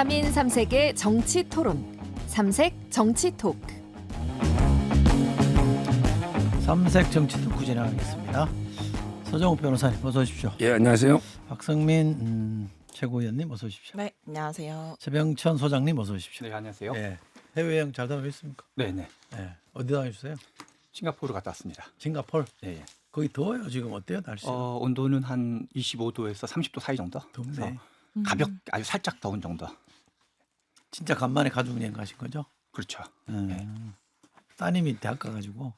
삼인 삼색의 정치 토론. 삼색 정치 토크. 삼색 정치 토크 진행하겠습니다. 서정욱 변호사님 어서 오십시오. 예, 안녕하세요. 박성민 최고위원님 어서 오십시오. 네, 안녕하세요. 최병천 소장님 어서 오십시오. 네, 안녕하세요. 예. 해외여행 잘 다녀오셨습니까? 네. 예. 어디 다녀오셨어요? 싱가포르 갔다 왔습니다. 싱가폴. 예. 거기 더워요 지금 어때요 날씨? 온도는 한 25도에서 30도 사이 정도. 덥네. 그래서 아주 살짝 더운 정도. 진짜 간만에 가족여행 가신 거죠? 그렇죠. 예. 따님이 대학 가가지고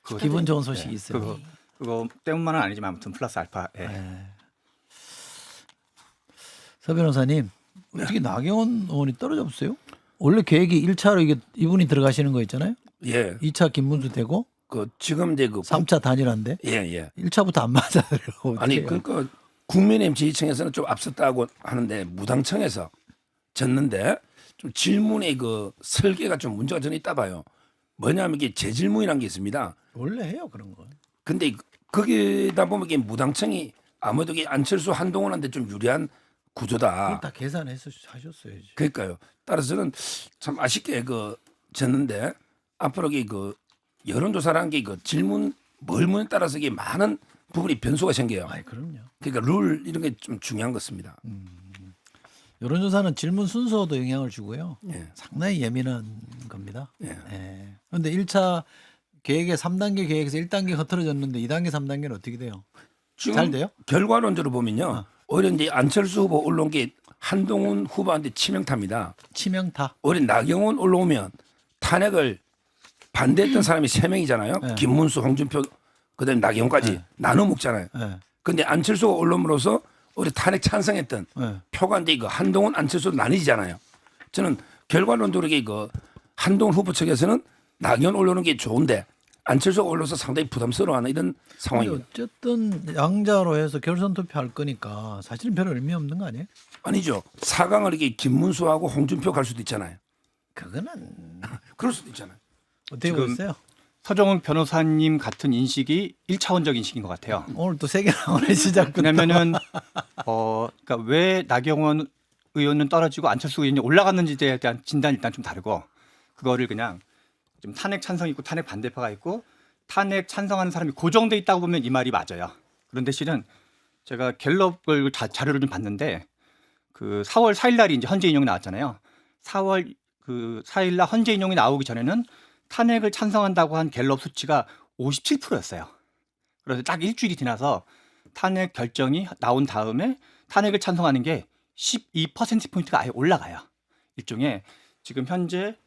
그거 기분 좋은 소식이 네, 있어요. 그거 때문만은 아니지만 아무튼 플러스 알파. 예. 예. 서 변호사님 어떻게 나경원 의원이 떨어졌어요? 원래 계획이 1차로 이분이 들어가시는 거 있잖아요. 예, 2차 김문수 되고 그 지금 이제 그 3차 단일화인데 예. 1차부터 안 맞아요. 아니 그러니까 국민의힘 지지층에서는 좀 앞섰다고 하는데 무당청에서 졌는데 좀 질문의 그 설계가 좀 문제가 저는 있다 봐요. 뭐냐면 이게 재질문이라는 게 있습니다. 원래 해요 그런 거. 근데 거기다 보면 이게 무당청이 아무래도 이게 안철수 한동훈한테 좀 유리한 구조다. 다 계산해서 하셨어야지. 그러니까요. 따라서는 참 아쉽게 그 졌는데 앞으로 그 여론조사라는 게 그 질문 뭘문에 따라서 이게 많은 부분이 변수가 생겨요. 아이 그럼요. 그러니까 룰 이런 게 좀 중요한 것입니다. 여론조사는 질문 순서도 영향을 주고요. 예. 상당히 예민한 겁니다. 예. 그런데 1차 계획에 3단계 계획에서 1단계 흐트러졌는데 2단계, 3단계는 어떻게 돼요? 지금 잘 돼요? 결과론적으로 보면요. 오히려 이제 안철수 후보 올라온 게 한동훈 후보한테 치명타입니다. 치명타. 오히려 나경원 올라오면 탄핵을 반대했던 사람이 3명이잖아요. 네. 김문수, 홍준표, 그다음에 나경원까지 네. 나눠 먹잖아요. 예. 근데 안철수가 올라옴으로써 오히려 탄핵 찬성했던 예. 표가 이제 그 한동훈, 안철수로 나뉘잖아요. 저는 결과론적으로 그 한동훈 후보 측에서는 나경원 올라오는 게 좋은데 안철수가 올라서 상당히 부담스러워하는 이런 근데 상황입니다. 어쨌든 양자로 해서 결선 투표할 거니까 사실은 별 의미 없는 거 아니에요? 아니죠. 4강을 이렇게 김문수하고 홍준표 갈 수도 있잖아요. 그거는 그럴 수도 있잖아요. 어떻게 지금 보세요? 서정훈 변호사님 같은 인식이 1차원적 인식인 것 같아요. 오늘 또 세계 나오네 시작부터. 왜냐면은 그러니까 왜 나경원 의원은 떨어지고 안철수 의원이 올라갔는지에 대한 진단이 일단 좀 다르고 그거를 그냥 좀 탄핵 찬성 있고 탄핵 반대파가 있고 탄핵 찬성하는 사람이 고정돼 있다고 보면 이 말이 맞아요. 그런데 실은 제가 갤럽을 자료를 좀 봤는데 그 4월 4일 날이 이제 헌재 인용이 나왔잖아요. 4월 그 4일 날 헌재 인용이 나오기 전에는 탄핵을 찬성한다고 한 갤럽 수치가 57%였어요. 그래서 딱 일주일이 지나서 탄핵 결정이 나온 다음에 탄핵을 찬성하는 게 12%포인트가 아예 올라가요. 일종의 지금 현재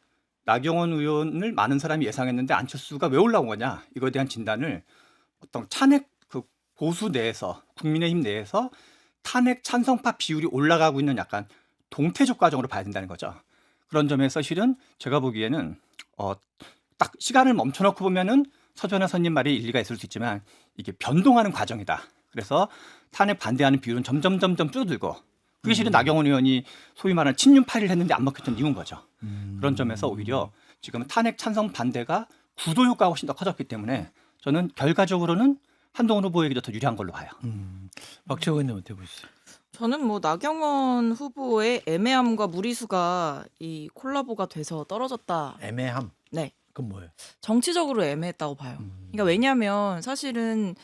나경원 의원을 많은 사람이 예상했는데 안철수가 왜 올라온 거냐 이거에 대한 진단을 어떤 탄핵 그 보수 내에서 국민의힘 내에서 탄핵 찬성파 비율이 올라가고 있는 약간 동태적 과정으로 봐야 된다는 거죠. 그런 점에서 실은 제가 보기에는 딱 시간을 멈춰놓고 보면은 서 변호사님 말이 일리가 있을 수 있지만 이게 변동하는 과정이다. 그래서 탄핵 반대하는 비율은 점점 줄어들고 그게 실은 나경원 의원이 소위 말하는 친윤 파리를 했는데 안 먹혔던 이유인 거죠. 그런 점에서 오히려 지금 탄핵 찬성 반대가 구도 효과가 훨씬 더 커졌기 때문에 저는 결과적으로는 한동훈 후보에게 더 유리한 걸로 봐요. 박채호 의원님 어떻게 보시죠? 저는 뭐 나경원 후보의 애매함과 무리수가 이 콜라보가 돼서 떨어졌다. 애매함. 네, 그건 뭐예요? 정치적으로 애매했다고 봐요. 그러니까 왜냐하면 사실은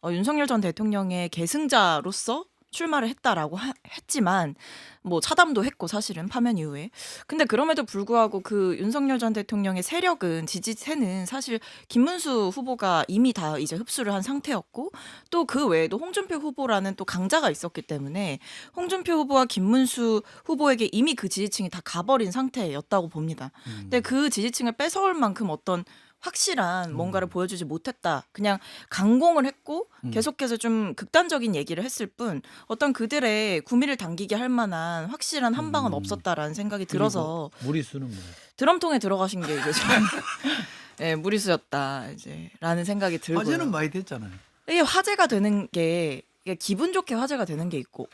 윤석열 전 대통령의 계승자로서 출마를 했다라고 했지만 뭐 차담도 했고 사실은 파면 이후에 근데 그럼에도 불구하고 그 윤석열 전 대통령의 세력은 지지세는 사실 김문수 후보가 이미 다 이제 흡수를 한 상태였고 또 그 외에도 홍준표 후보라는 또 강자가 있었기 때문에 홍준표 후보와 김문수 후보에게 이미 그 지지층이 다 가버린 상태였다고 봅니다. 근데 그 지지층을 뺏어올 만큼 어떤 확실한 뭔가를 보여주지 못했다. 그냥 강공을 했고 계속해서 좀 극단적인 얘기를 했을 뿐 어떤 그들의 구미를 당기게 할 만한 확실한 한 방은 없었다라는 생각이 들어서 무리수는 뭐예요? 드럼통에 들어가신 게 이제 좀 네, 무리수였다 이제라는 생각이 들고요. 화제는 많이 됐잖아요. 이게 화제가 되는 게 이게 기분 좋게 화제가 되는 게 있고,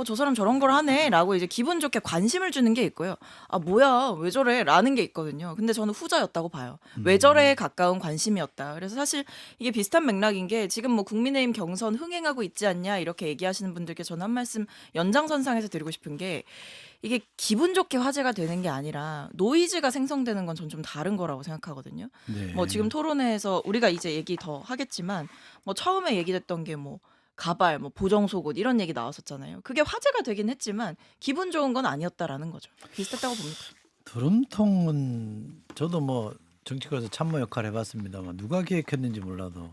저 사람 저런 걸 하네라고 이제 기분 좋게 관심을 주는 게 있고요. 아 뭐야 왜 저래라는 게 있거든요. 근데 저는 후자였다고 봐요. 왜 저래에 가까운 관심이었다. 그래서 사실 이게 비슷한 맥락인 게 지금 뭐 국민의힘 경선 흥행하고 있지 않냐 이렇게 얘기하시는 분들께 저는 한 말씀 연장선상에서 드리고 싶은 게 이게 기분 좋게 화제가 되는 게 아니라 노이즈가 생성되는 건 전 좀 다른 거라고 생각하거든요. 네. 뭐 지금 토론회에서 우리가 이제 얘기 더 하겠지만 뭐 처음에 얘기됐던 게 뭐 가발, 뭐 보정 속옷 이런 얘기 나왔었잖아요. 그게 화제가 되긴 했지만 기분 좋은 건 아니었다라는 거죠. 비슷했다고 봅니다. 드럼통은 저도 뭐 정치권에서 참모 역할 해봤습니다만 누가 기획했는지 몰라도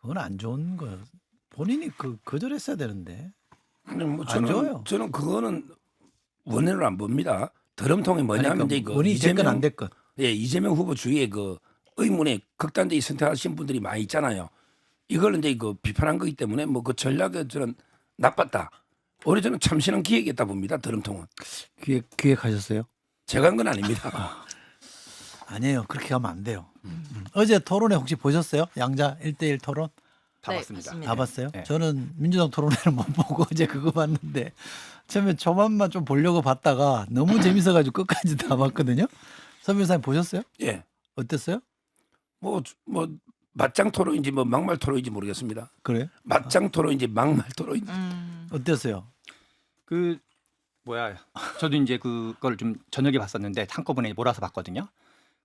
그건 안 좋은 거예요. 본인이 거절했어야 되는데. 근데 뭐 안 좋아요. 저는 그거는 원인을 안 봅니다. 드럼통이 뭐냐면 이제 그 본인이 됐건 안 됐건. 예, 이재명 후보 주위에 그 의문에 극단적인 선택하신 분들이 많이 있잖아요. 이걸 이제 그 비판한 거기 때문에 뭐 그 전략이 저는 나빴다. 오히려 저는 참신한 기획이었다 봅니다. 드럼통은. 기획하셨어요? 제가 한 건 아닙니다. 아니에요. 그렇게 가면 안 돼요. 어제 토론회 혹시 보셨어요? 양자 1대1 토론? 다 네, 봤습니다. 맞습니다. 다 봤어요? 네. 저는 민주당 토론회는 못 보고 어제 그거 봤는데 처음에 초반만 좀 보려고 봤다가 너무 재밌어가지고 끝까지 다 봤거든요. 선 변호사님 보셨어요? 예. 어땠어요? 뭐 맞짱 토론인지 뭐 막말 토론인지 모르겠습니다. 그래요? 맞짱 토론인지 막말 토론인지. 어땠어요? 그 뭐야 저도 이제 그걸 좀 저녁에 봤었는데 한꺼번에 몰아서 봤거든요.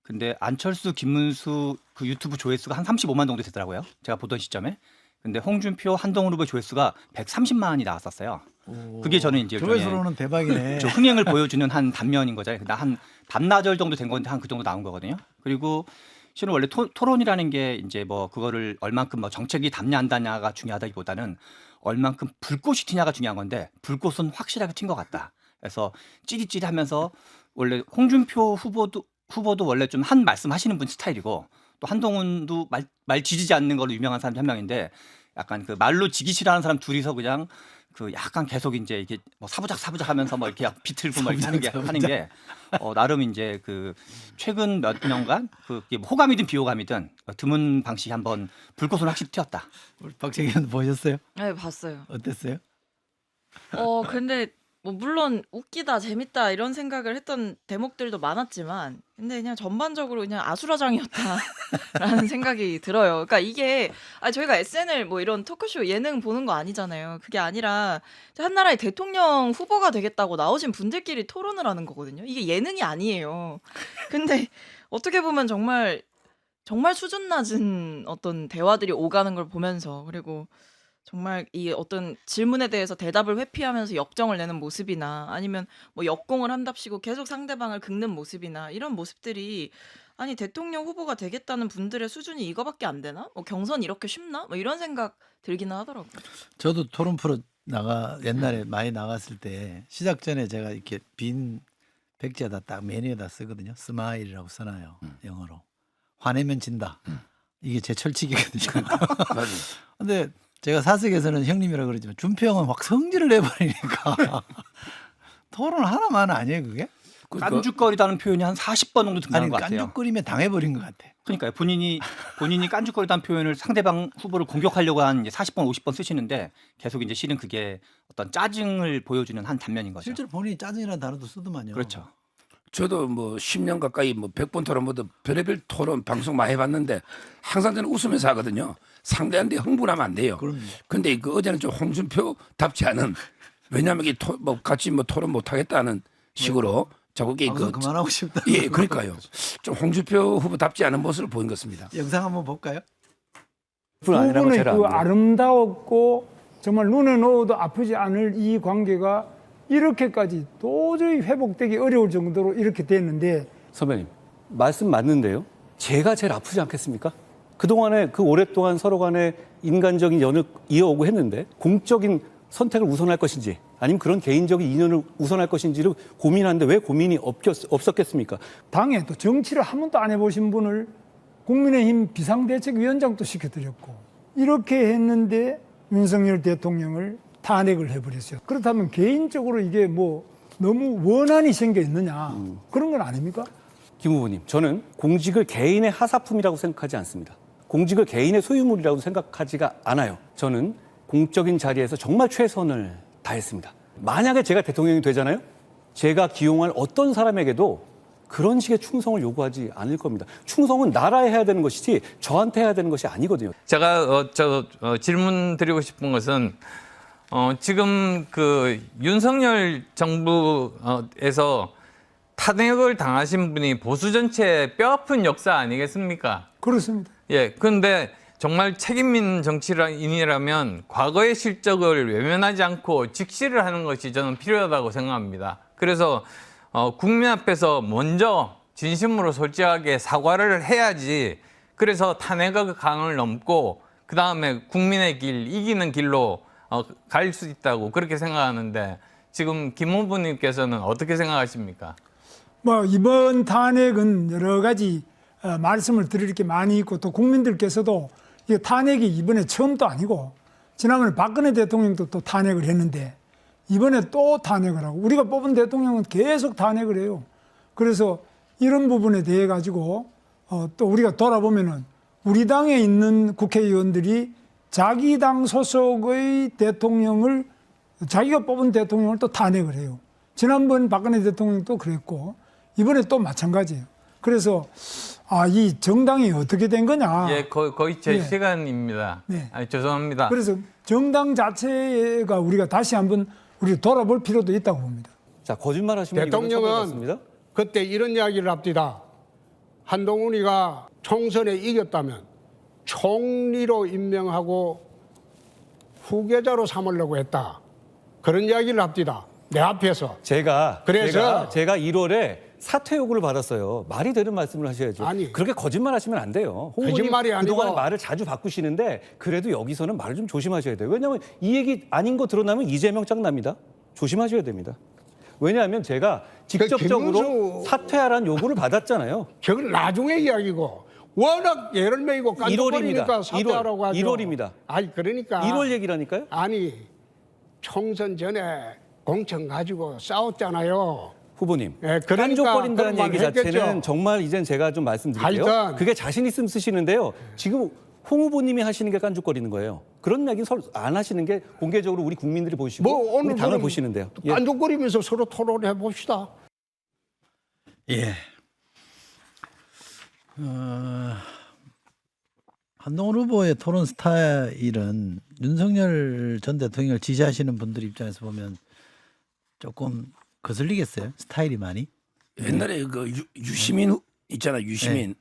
근데 안철수, 김문수 그 유튜브 조회수가 한 35만 정도 되더라고요. 제가 보던 시점에. 근데 홍준표, 한동훈 후보 조회수가 130만이 나왔었어요. 그게 저는 이제 조회수로는 대박이네. 저 흥행을 보여주는 한 단면인 거죠. 한 반나절 정도 된 건데 한 그 정도 나온 거거든요. 그리고 실은 원래 토론이라는 게 이제 뭐 그거를 얼만큼 뭐 정책이 담냐한다냐가 중요하다기보다는 얼만큼 불꽃이 튀냐가 중요한 건데 불꽃은 확실하게 튄 것 같다. 그래서 찌릿찌릿하면서 원래 홍준표 후보도 원래 좀 한 말씀 하시는 분 스타일이고 또 한동훈도 말 지지지 않는 걸로 유명한 사람 한 명인데 약간 그 말로 지기 싫어하는 사람 둘이서 그냥 그 약간 계속 이제 이게 뭐 사부작 하면서 뭐 이렇게 비틀고 뭐 이렇게 하는 게 나름 이제 그 최근 몇 년간 그 호감이든 비호감이든 드문 방식이 한번 불꽃은 확실히 튀었다. 박재현 보셨어요? 네, 봤어요. 어땠어요? 근데 뭐 물론 웃기다, 재밌다 이런 생각을 했던 대목들도 많았지만 근데 그냥 전반적으로 그냥 아수라장이었다라는 생각이 들어요. 그러니까 이게 저희가 SNL 뭐 이런 토크쇼 예능 보는 거 아니잖아요. 그게 아니라 한 나라의 대통령 후보가 되겠다고 나오신 분들끼리 토론을 하는 거거든요. 이게 예능이 아니에요. 근데 어떻게 보면 정말 수준 낮은 어떤 대화들이 오가는 걸 보면서 그리고 정말 이 어떤 질문에 대해서 대답을 회피하면서 역정을 내는 모습이나 아니면 뭐 역공을 한답시고 계속 상대방을 긁는 모습이나 이런 모습들이 아니 대통령 후보가 되겠다는 분들의 수준이 이거밖에 안 되나? 뭐 경선 이렇게 쉽나? 뭐 이런 생각 들기는 하더라고요. 저도 토론 프로 옛날에 많이 나갔을 때 시작 전에 제가 이렇게 빈 백지에다 딱 메뉴에다 쓰거든요. 스마일이라고 써놔요. 영어로. 화내면 진다. 이게 제 철칙이거든요. 맞아요. 근데 제가 사석에서는 형님이라 그러지만 준표 형은 확 성질을 내버리니까 토론 하나만 아니에요 그게? 깐죽거리다는 표현이 한 40번 정도 등장한 것 같아요. 깐죽거리면 당해버린 것 같아. 그러니까요. 본인이 깐죽거리다는 표현을 상대방 후보를 공격하려고 한 이제 40번, 50번 쓰시는데 계속 이제 실은 그게 어떤 짜증을 보여주는 한 단면인 거죠. 실제로 본인이 짜증이라는 단어도 쓰더만요. 그렇죠. 저도 뭐 10년 가까이 뭐 100번 토론 모두 별의별 토론 방송 많이 해봤는데 항상 저는 웃으면서 하거든요. 상대한테 흥분하면 안 돼요. 그럼요. 근데 그 어제는 좀 홍준표답지 않은 왜냐하면 이게 같이 뭐 토론 못 하겠다는 식으로 자꾸 이게 방송 그만하고 싶다. 예, 그러니까요. 좀 홍준표 후보답지 않은 모습을 보인 것 같습니다. 영상 한번 볼까요? 두 분의 그 아름다웠고 정말 눈에 넣어도 아프지 않을 이 관계가 이렇게까지 도저히 회복되기 어려울 정도로 이렇게 됐는데 선배님 말씀 맞는데요. 제가 제일 아프지 않겠습니까? 그동안에 그 오랫동안 서로 간에 인간적인 연을 이어오고 했는데 공적인 선택을 우선할 것인지 아니면 그런 개인적인 인연을 우선할 것인지를 고민하는데 왜 고민이 없었겠습니까? 당에도 정치를 한 번도 안 해보신 분을 국민의힘 비상대책위원장도 시켜드렸고 이렇게 했는데 윤석열 대통령을 탄핵을 해버렸어요. 그렇다면 개인적으로 이게 뭐 너무 원한이 생겨 있느냐 그런 건 아닙니까? 김 후보님, 저는 공직을 개인의 하사품이라고 생각하지 않습니다. 공직을 개인의 소유물이라고 생각하지가 않아요. 저는 공적인 자리에서 정말 최선을 다했습니다. 만약에 제가 대통령이 되잖아요. 제가 기용할 어떤 사람에게도 그런 식의 충성을 요구하지 않을 겁니다. 충성은 나라에 해야 되는 것이지 저한테 해야 되는 것이 아니거든요. 제가 질문 드리고 싶은 것은 지금 그 윤석열 정부에서 탄핵을 당하신 분이 보수 전체의 뼈아픈 역사 아니겠습니까? 그렇습니다. 예, 그런데 정말 책임 있는 정치인이라면 과거의 실적을 외면하지 않고 직시를 하는 것이 저는 필요하다고 생각합니다. 그래서 국민 앞에서 먼저 진심으로 솔직하게 사과를 해야지. 그래서 탄핵의 강을 넘고 그 다음에 국민의 길, 이기는 길로 갈 수 있다고 그렇게 생각하는데 지금 김 후보님께서는 어떻게 생각하십니까? 뭐 이번 탄핵은 여러 가지 말씀을 드릴 게 많이 있고 또 국민들께서도 이 탄핵이 이번에 처음도 아니고 지난번에 박근혜 대통령도 또 탄핵을 했는데 이번에 또 탄핵을 하고 우리가 뽑은 대통령은 계속 탄핵을 해요. 그래서 이런 부분에 대해 가지고 또 우리가 돌아보면은 우리 당에 있는 국회의원들이 자기 당 소속의 대통령을 자기가 뽑은 대통령을 또 탄핵을 해요. 지난번 박근혜 대통령도 그랬고 이번에 또 마찬가지예요. 그래서 이 정당이 어떻게 된 거냐. 예, 거의 제 네. 시간입니다. 네. 죄송합니다. 그래서 정당 자체가 우리가 다시 한번 우리 돌아볼 필요도 있다고 봅니다. 자, 거짓말 하시면 대통령은 습니다 그때 이런 이야기를 합디다. 한동훈이가 총선에 이겼다면 총리로 임명하고 후계자로 삼으려고 했다. 그런 이야기를 합디다. 내 앞에서. 제가 1월에 사퇴 요구를 받았어요. 말이 되는 말씀을 하셔야죠. 아니. 그렇게 거짓말 하시면 안 돼요. 홍 거짓말이 의원님 그동안 아니고. 말을 자주 바꾸시는데 그래도 여기서는 말을 좀 조심하셔야 돼요. 왜냐하면 이 얘기 아닌 거 드러나면 이재명 짱 납니다. 조심하셔야 됩니다. 왜냐하면 제가 직접적으로 김문수- 사퇴하라는 요구를 받았잖아요. 그건 나중에 이야기고 워낙 여러 명이고 깐족거리니까 1월입니다. 사퇴하라고 하죠. 1월입니다. 아니 그러니까 1월 얘기라니까요. 아니 총선 전에 공천 가지고 싸웠잖아요. 후보님, 예, 그러니까 깐족거린다는 그런 말 얘기 자체는 했겠죠. 정말 이젠 제가 좀 말씀드릴게요. 하여튼. 그게 자신 있으면 쓰시는데요. 지금 홍 후보님이 하시는 게 깐족거리는 거예요. 그런 이야기는 안 하시는 게 공개적으로 우리 국민들이 보시고 뭐 오늘 우리 당을 보시는데요. 예. 깐족거리면서 서로 토론해 봅시다. 예. 한동훈 후보의 토론 스타일은 윤석열 전 대통령을 지지하시는 분들 입장에서 보면 조금 거슬리겠어요. 스타일이 많이. 옛날에 그 유시민 있잖아요. 유시민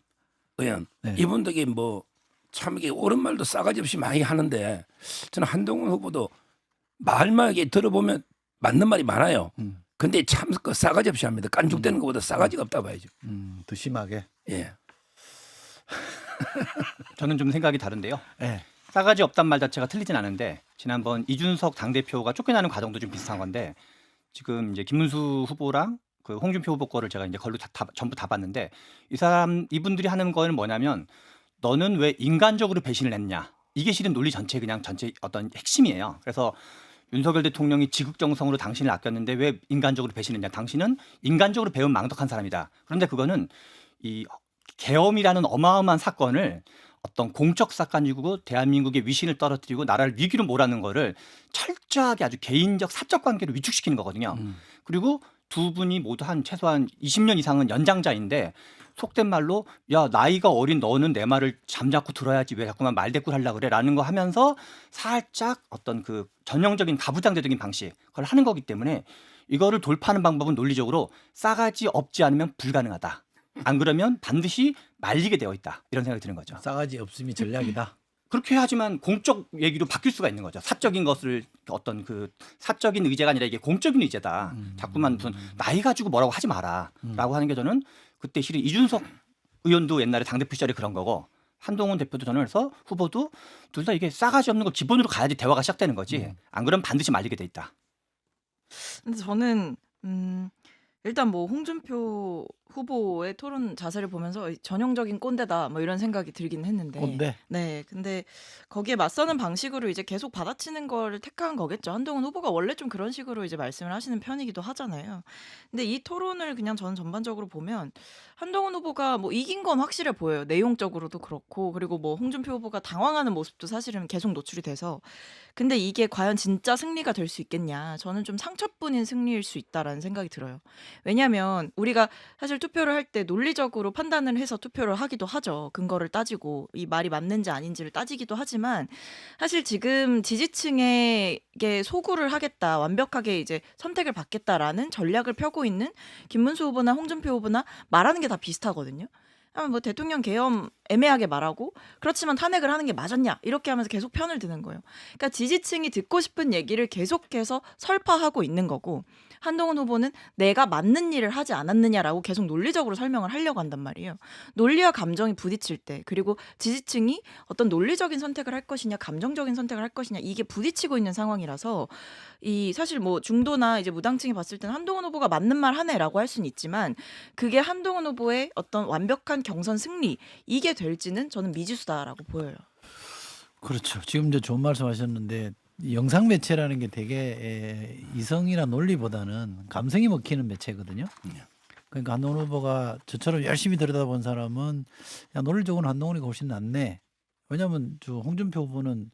의원. 네. 이분들이 뭐 참 이게 옳은 말도 싸가지 없이 많이 하는데 저는 한동훈 후보도 말만 이게 들어보면 맞는 말이 많아요. 근데 참 그 싸가지 없이 합니다. 깐죽대는 것보다 싸가지가 없다 봐야죠. 더 심하게. 예. 저는 좀 생각이 다른데요. 예. 싸가지 없단 말 자체가 틀리진 않은데 지난번 이준석 당대표가 쫓겨나는 과정도 좀 비슷한 건데 지금 이제 김문수 후보랑 그 홍준표 후보 거를 제가 이제 걸로 전부 다 봤는데 이분들이 하는 거는 뭐냐면 너는 왜 인간적으로 배신을 했냐 이게 실은 논리 전체 그냥 전체 어떤 핵심이에요. 그래서 윤석열 대통령이 지극정성으로 당신을 아꼈는데 왜 인간적으로 배신했냐? 당신은 인간적으로 배운 망덕한 사람이다. 그런데 그거는 이 계엄이라는 어마어마한 사건을 어떤 공적 사건이고 대한민국의 위신을 떨어뜨리고 나라를 위기로 몰아넣는 거를 철저하게 아주 개인적 사적 관계로 위축시키는 거거든요. 그리고 두 분이 모두 한 최소한 20년 이상은 연장자인데 속된 말로 야 나이가 어린 너는 내 말을 잠자코 들어야지 왜 자꾸만 말대꾸를 하려고 그래 라는 거 하면서 살짝 어떤 그 전형적인 가부장제적인 방식 그걸 하는 거기 때문에 이거를 돌파하는 방법은 논리적으로 싸가지 없지 않으면 불가능하다. 안 그러면 반드시 말리게 되어 있다. 이런 생각이 드는 거죠. 싸가지 없음이 전략이다. 그렇게 하지만 공적 얘기로 바뀔 수가 있는 거죠. 사적인 것을 어떤 그 사적인 의제가 아니라 이게 공적인 의제다. 자꾸만 무슨 나이 가지고 뭐라고 하지 마라라고 하는 게 저는 그때 실은 이준석 의원도 옛날에 당대표 시절에 그런 거고 한동훈 대표도 저는 그래서 후보도 둘 다 이게 싸가지 없는 걸 기본으로 가야지 대화가 시작되는 거지. 안 그러면 반드시 말리게 돼 있다. 근데 저는 일단 뭐 홍준표 후보의 토론 자세를 보면서 전형적인 꼰대다 뭐 이런 생각이 들긴 했는데 꼰대. 네 근데 거기에 맞서는 방식으로 이제 계속 받아치는 걸 택한 거겠죠. 한동훈 후보가 원래 좀 그런 식으로 이제 말씀을 하시는 편이기도 하잖아요. 근데 이 토론을 그냥 저는 전반적으로 보면 한동훈 후보가 뭐 이긴 건 확실해 보여요. 내용적으로도 그렇고 그리고 뭐 홍준표 후보가 당황하는 모습도 사실은 계속 노출이 돼서 근데 이게 과연 진짜 승리가 될 수 있겠냐 저는 좀 상처뿐인 승리일 수 있다라는 생각이 들어요. 왜냐하면 우리가 사실 투표를 할 때 논리적으로 판단을 해서 투표를 하기도 하죠. 근거를 따지고 이 말이 맞는지 아닌지를 따지기도 하지만 사실 지금 지지층에게 소구를 하겠다, 완벽하게 이제 선택을 받겠다라는 전략을 펴고 있는 김문수 후보나 홍준표 후보나 말하는 게 다 비슷하거든요. 뭐 대통령 계엄 애매하게 말하고 그렇지만 탄핵을 하는 게 맞았냐 이렇게 하면서 계속 편을 드는 거예요. 그러니까 지지층이 듣고 싶은 얘기를 계속해서 설파하고 있는 거고 한동훈 후보는 내가 맞는 일을 하지 않았느냐라고 계속 논리적으로 설명을 하려고 한단 말이에요. 논리와 감정이 부딪힐 때 그리고 지지층이 어떤 논리적인 선택을 할 것이냐 감정적인 선택을 할 것이냐 이게 부딪히고 있는 상황이라서 이 사실 뭐 중도나 이제 무당층이 봤을 때는 한동훈 후보가 맞는 말 하네라고 할 수는 있지만 그게 한동훈 후보의 어떤 완벽한 경선 승리 이게 될지는 저는 미지수다라고 보여요. 그렇죠. 지금 이제 좋은 말씀하셨는데 이 영상 매체라는 게 되게 이성이나 논리보다는 감성이 먹히는 매체거든요. 그러니까 한동훈 후보가 저처럼 열심히 들여다본 사람은 야 논리적으로는 한동훈이가 훨씬 낫네. 왜냐하면 저 홍준표 후보는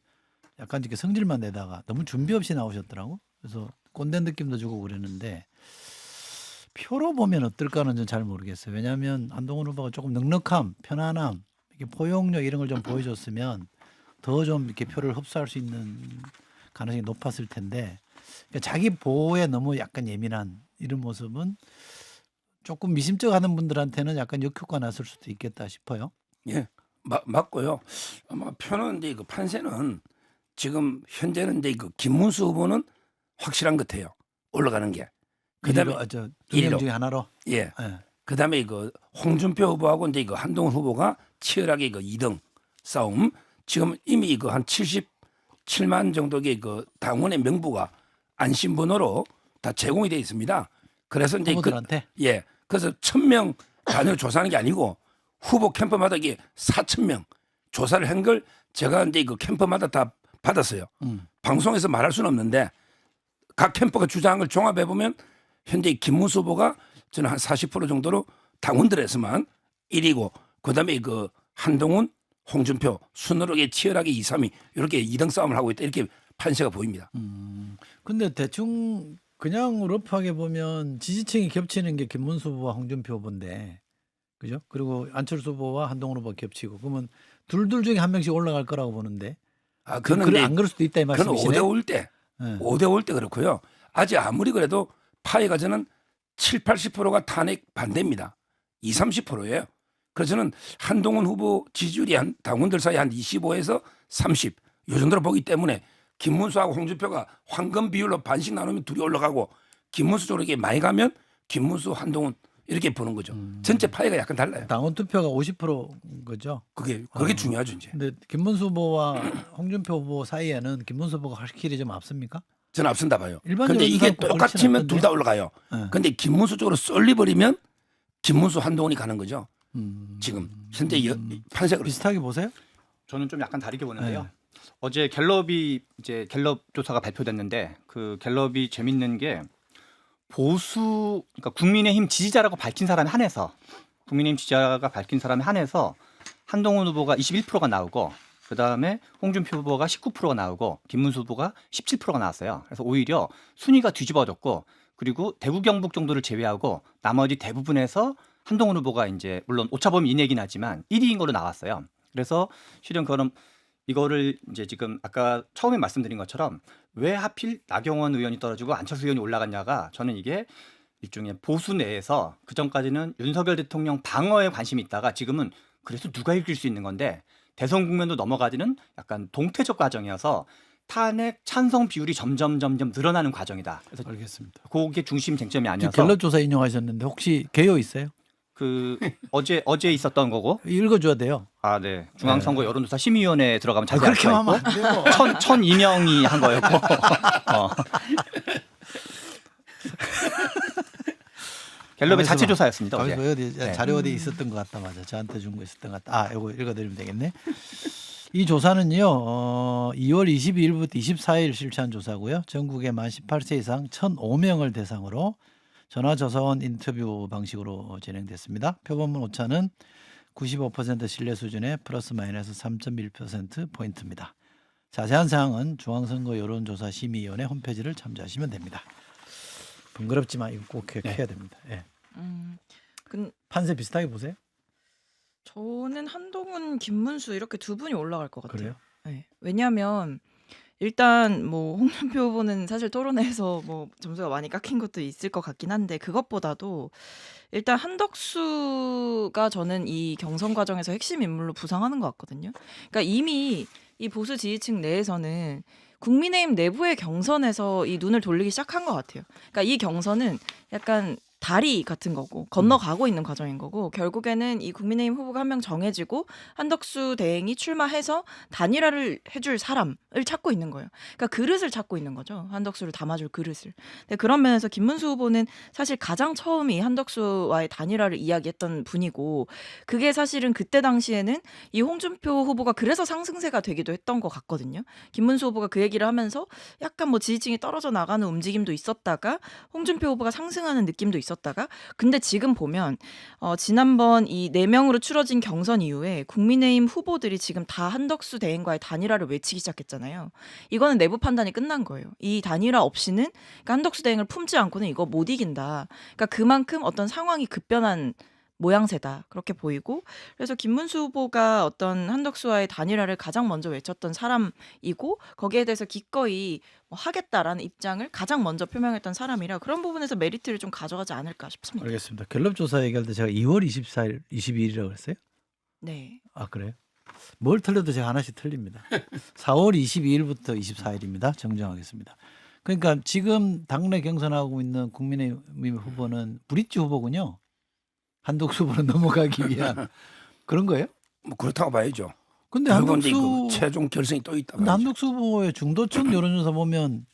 약간 이렇게 성질만 내다가 너무 준비 없이 나오셨더라고. 그래서 꼰대 느낌도 주고 그랬는데 표로 보면 어떨까는 좀 잘 모르겠어요. 왜냐하면 한동훈 후보가 조금 넉넉함, 편안함, 이렇게 포용력 이런 걸 좀 보여줬으면 더 좀 이렇게 표를 흡수할 수 있는 가능성이 높았을 텐데 그러니까 자기 보호에 너무 약간 예민한 이런 모습은 조금 미심쩍어하는 분들한테는 약간 역효과 났을 수도 있겠다 싶어요. 예, 맞고요. 아마 표는 이제 그 판세는 지금 현재는 이제 그 김문수 후보는 확실한 것 같아요. 올라가는 게. 그다음에 두 일로. 명 중에 하나로. 예. 예. 그다음에 그 홍준표 후보하고 이제 그 한동훈 후보가 치열하게 그 2등 싸움. 지금 이미 그 한 77만 정도의 그 당원의 명부가 안심번호로 다 제공이 돼 있습니다. 그래서 이제 후보들한테. 예. 그래서 1,000명 단위로 조사하는 게 아니고 후보 캠프마다 이게 4,000명 조사를 한 걸 제가 이제 그 캠프마다 다 받았어요. 방송에서 말할 수는 없는데 각 캠프가 주장한 걸 종합해 보면 현재 김문수 후보가 저는 한 40% 정도로 당원들에서만 1위고 그다음에 그 한동훈, 홍준표 순으로 치열하게 2, 3위 이렇게 2등 싸움을 하고 있다 이렇게 판세가 보입니다. 근데 대충 그냥 러프하게 보면 지지층이 겹치는 게 김문수 후보와 홍준표 후보인데 그죠? 그리고 안철수 후보와 한동훈 후보 겹치고 그러면 둘 중에 한 명씩 올라갈 거라고 보는데 아, 그건 안 그럴 수도 있다 이 그건 말씀이시네. 5대5일 때, 네. 5대5일 때 그렇고요. 아직 아무리 그래도 파이가 저는 7, 80%가 탄핵 반대입니다. 20, 30%예요. 그래서 저는 한동훈 후보 지지율이 한 당원들 사이 한 25에서 30 요 정도로 보기 때문에 김문수하고 홍준표가 황금 비율로 반씩 나누면 둘이 올라가고 김문수 쪽으로 이렇게 많이 가면 김문수, 한동훈 이렇게 보는 거죠. 전체 파이가 약간 달라요. 당원 투표가 50%인 거죠. 그게 중요하죠 이제. 근데 김문수 후보와 홍준표 후보 사이에는 김문수 후보가 확실히 좀 앞섭니까? 저는 앞선다 봐요. 일반적으로 근데 이게 인사하고 똑같으면 그렇진 둘 다 올라가요. 네. 근데 김문수 쪽으로 쏠리버리면 김문수, 한동훈이 가는 거죠. 지금 현재 판세가 그렇습니다. 비슷하게 보세요? 저는 좀 약간 다르게 보는데요. 네. 어제 갤럽 조사가 발표됐는데 그 갤럽이 재밌는 게 보수 그러니까 국민의힘 지지자라고 밝힌 사람에 한해서 국민의힘 지지자가 밝힌 사람에 한해서 한동훈 후보가 21%가 나오고 그다음에 홍준표 후보가 19%가 나오고 김문수 후보가 17%가 나왔어요. 그래서 오히려 순위가 뒤집어졌고 그리고 대구 경북 정도를 제외하고 나머지 대부분에서 한동훈 후보가 이제 물론 오차범위 이내긴 하지만 1위인 걸로 나왔어요. 그래서 실은 그런 이거를 이제 지금 아까 처음에 말씀드린 것처럼 왜 하필 나경원 의원이 떨어지고 안철수 의원이 올라갔냐가 저는 이게 일종의 보수 내에서 그전까지는 윤석열 대통령 방어에 관심이 있다가 지금은 그래서 누가 이길 수 있는 건데 대선 국면도 넘어가지는 약간 동태적 과정이어서 탄핵 찬성 비율이 점점 늘어나는 과정이다. 그래서 알겠습니다. 그게 중심 쟁점이 지금 아니어서 갤럽 조사 인용하셨는데 혹시 개요 있어요? 그 어제 있었던 거고 읽어줘야 돼요. 아, 네. 중앙선거 여론조사 심의위원회에 들어가면 자세히 그렇게 알수 하면 있고 안 돼요. 1,002명이 한 거였고 갤럽의 가만있어 자체 봐. 조사였습니다. 어제. 가만있어 봐. 어디 네. 자료 어디 있었던 것 같다. 맞아. 저한테 준 거 있었던 것 같다. 아, 이거 읽어드리면 되겠네. 이 조사는요. 2월 22일부터 24일 실시한 조사고요. 전국의 만 18세 이상 1,005명을 대상으로 전화조사원 인터뷰 방식으로 진행됐습니다. 표본문 오차는 95% 신뢰 수준의 플러스 마이너스 3.1% 포인트입니다. 자세한 사항은 중앙선거 여론조사 심의위원회 홈페이지를 참조하시면 됩니다. 번거롭지만 이거 꼭 해야 됩니다. 예. 판세 비슷하게 보세요. 저는 한동훈, 김문수 이렇게 두 분이 올라갈 것 같아요. 그래요? 네. 왜냐하면 일단 뭐 홍준표 후보는 사실 토론회에서 뭐 점수가 많이 깎인 것도 있을 것 같긴 한데 그것보다도 일단 한덕수가 저는 이 경선 과정에서 핵심 인물로 부상하는 것 같거든요. 그러니까 이미 이 보수 지지층 내에서는 국민의힘 내부의 경선에서 이 눈을 돌리기 시작한 것 같아요. 그러니까 이 경선은 약간 다리 같은 거고 건너가고 있는 과정인 거고 결국에는 이 국민의힘 후보가 한 명 정해지고 한덕수 대행이 출마해서 단일화를 해줄 사람을 찾고 있는 거예요. 그러니까 그릇을 찾고 있는 거죠. 한덕수를 담아줄 그릇을. 근데 그런 면에서 김문수 후보는 사실 가장 처음 이 한덕수와의 단일화를 이야기했던 분이고 그게 사실은 그때 당시에는 이 홍준표 후보가 그래서 상승세가 되기도 했던 것 같거든요. 김문수 후보가 그 얘기를 하면서 약간 뭐 지지층이 떨어져 나가는 움직임도 있었다가 홍준표 후보가 상승하는 느낌도 있었다가 근데 지금 보면 지난번 이 4명으로 추려진 경선 이후에 국민의힘 후보들이 지금 다 한덕수 대행과의 단일화를 외치기 시작했잖아요. 이거는 내부 판단이 끝난 거예요. 이 단일화 없이는 그러니까 한덕수 대행을 품지 않고는 이거 못 이긴다. 그러니까 그만큼 어떤 상황이 급변한 모양새다 그렇게 보이고 그래서 김문수 후보가 어떤 한덕수와의 단일화를 가장 먼저 외쳤던 사람이고 거기에 대해서 기꺼이 뭐 하겠다라는 입장을 가장 먼저 표명했던 사람이라 그런 부분에서 메리트를 좀 가져가지 않을까 싶습니다. 알겠습니다. 갤럽 조사 얘기할 때 제가 2월 24일, 22일이라고 그랬어요? 네. 아 그래요? 뭘 틀려도 제가 하나씩 틀립니다. 4월 22일부터 24일입니다. 정정하겠습니다. 그러니까 지금 당내 경선하고 있는 국민의힘 후보는 브릿지 후보군요. 한덕수 후보는 넘어가기 위한 그런 거예요? 뭐 그렇다고 봐야죠. 근데 그리고 이제 한덕수 그 최종 결승이 또 있다 근데 봐야죠. 한덕수 후보의 중도층 여론조사 보면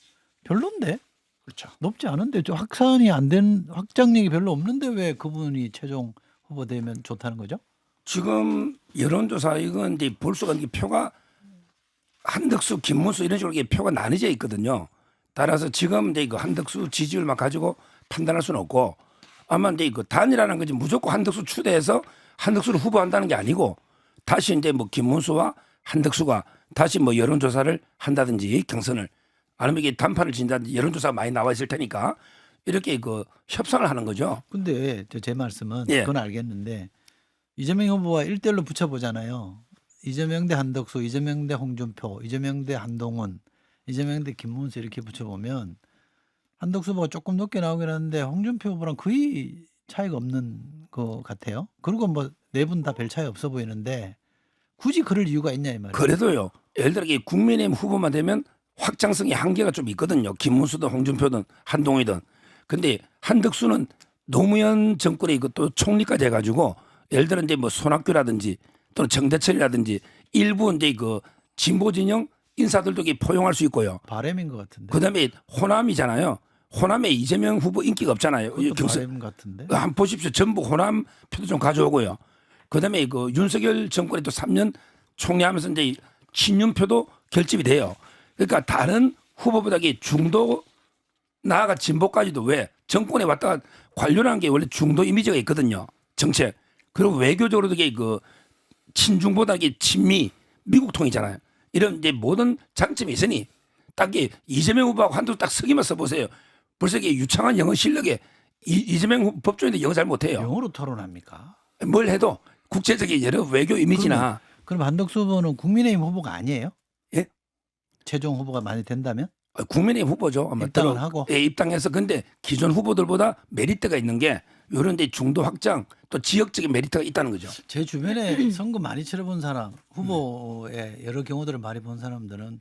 별론데 그렇죠. 높지 않은데 좀 확산이 안 된 확장력이 별로 없는데 왜 그분이 최종 후보 되면 좋다는 거죠? 지금 여론조사 이건 이제 볼 수가 있는 게 표가 한덕수, 김문수 이런 식으로 이게 표가 나뉘어져 있거든요. 따라서 지금 이제 그 한덕수 지지율만 가지고 판단할 수는 없고 아마 이제 그 단일화라는 거지 무조건 한덕수 추대해서 한덕수를 후보한다는 게 아니고 다시 이제 뭐 김문수와 한덕수가 다시 뭐 여론조사를 한다든지 경선을 아니면 이게 단판을 진다든지 여론조사가 많이 나와 있을 테니까 이렇게 그 협상을 하는 거죠. 근데 제 말씀은 예. 그건 알겠는데 이재명 후보와 1대1로 붙여보잖아요. 이재명 대 한덕수, 이재명 대 홍준표, 이재명 대 한동훈, 이재명 대 김문수 이렇게 붙여보면 한덕수 후보가 조금 높게 나오긴 하는데 홍준표 후보랑 거의 차이가 없는 것 같아요. 그리고 뭐 네 분 다 별 차이 없어 보이는데 굳이 그럴 이유가 있냐 이 말이에요. 그래도요. 예를 들어 이게 국민의힘 후보만 되면 확장성이 한계가 좀 있거든요. 김문수든 홍준표든 한동훈이든. 근데 한덕수는 노무현 정권의 이것도 총리까지 해가지고 예를 들어 이제 뭐 손학규라든지 또는 정대철이라든지 일부 이제 그 진보 진영 인사들도 이게 포용할 수 있고요. 바램인 것 같은데. 그다음에 호남이잖아요. 호남에 이재명 후보 인기가 없잖아요. 그것도 바램 같은데. 한번 보십시오. 전북 호남 표도 좀 가져오고요. 그다음에 그 윤석열 정권이 또 3년 총리하면서 이제 친윤표도 결집이 돼요. 그러니까 다른 후보보다 이게 중도 나아가 진보까지도 왜 정권에 왔다가 관료라는 게 원래 중도 이미지가 있거든요. 정책. 그리고 외교적으로도 이게 그 친중보다 이게 친미 미국통이잖아요. 이런 이제 모든 장점이 있으니 딱 이재명 후보하고 한두 딱 서기만 써보세요. 벌써 이게 유창한 영어 실력에 이재명 법조인도 영어 잘 못해요. 영어로 토론합니까? 뭘 해도 국제적인 여러 외교 이미지나 그럼 한덕수 후보는 국민의힘 후보가 아니에요? 예? 최종 후보가 많이 된다면? 국민의힘 후보죠. 아마 입당을 하고? 예, 입당해서 근데 기존 후보들보다 메리트가 있는 게 이런 데 중도 확장 또 지역적인 메리트가 있다는 거죠. 제 주변에 선거 많이 치러본 사람 후보의 여러 경우들을 많이 본 사람들은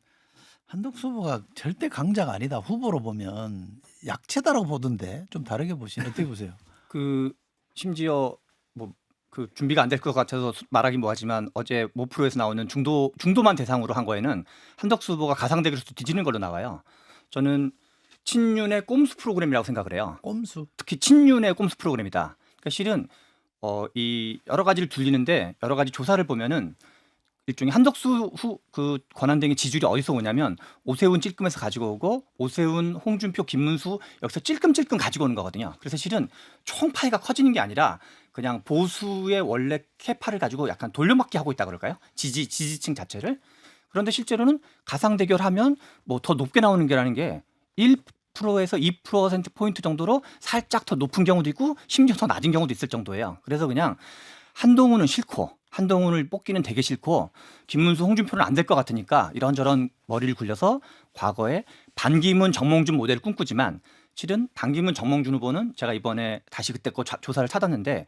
한덕수 후보가 절대 강자가 아니다. 후보로 보면 약체다라고 보던데 좀 다르게 보시는 어떻게 보세요? 그 심지어 뭐 그 준비가 안 될 것 같아서 말하기 뭐하지만 어제 모 프로에서 나오는 중도만 대상으로 한 거에는 한덕수 후보가 가상대결에서 뒤지는 걸로 나와요. 저는 친윤의 꼼수 프로그램이라고 생각을 해요. 꼼수. 특히 친윤의 꼼수 프로그램이다. 그러니까 실은 이 여러 가지를 둘리는데 여러 가지 조사를 보면은 일종의 한덕수 그 권한대행의 지지율이 어디서 오냐면 오세훈 찔끔에서 가지고 오고 오세훈, 홍준표, 김문수 여기서 찔끔찔끔 가지고 오는 거거든요. 그래서 실은 총파이가 커지는 게 아니라 그냥 보수의 원래 캐파를 가지고 약간 돌려막기 하고 있다 그럴까요? 지지층 자체를. 그런데 실제로는 가상 대결하면 뭐 더 높게 나오는 게라는 게 1%에서 2% 포인트 정도로 살짝 더 높은 경우도 있고 심지어 더 낮은 경우도 있을 정도예요. 그래서 그냥 한동훈은 싫고 한동훈을 뽑기는 되게 싫고 김문수, 홍준표는 안 될 것 같으니까 이런저런 머리를 굴려서 과거에 반기문, 정몽준 모델을 꿈꾸지만 실은 반기문, 정몽준 후보는 제가 이번에 다시 그때 거 조사를 찾았는데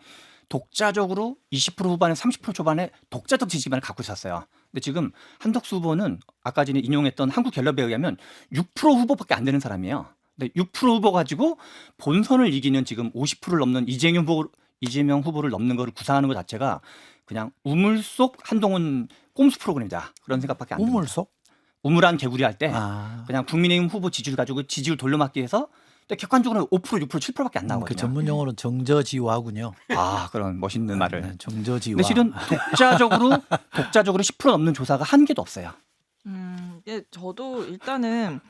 독자적으로 20% 후반에 30% 초반에 독자적 지지만을 갖고 있었어요. 근데 지금 한덕수 후보는 아까 전에 인용했던 한국갤럽에 의하면 6% 후보밖에 안 되는 사람이에요. 근데 6% 후보 가지고 본선을 이기는 지금 50%를 넘는 이재명 후보를 넘는 거를 구상하는 것 자체가 그냥 우물 속 한동훈 꼼수 프로그램이다. 그런 생각밖에 안 듭니다. 우물 속? 우물안 개구리 할 때 아. 그냥 국민의힘 후보 지지율 가지고 지지율 돌려막기 해서 근데 객관적으로 5%, 6%, 7%밖에 안 나오거든요. 그 전문 용어로 정저지화군요. 아, 그런 멋있는 말을. 네, 정저지화. 근데 실은 독자적으로 10% 넘는 조사가 한 개도 없어요. 예, 저도 일단은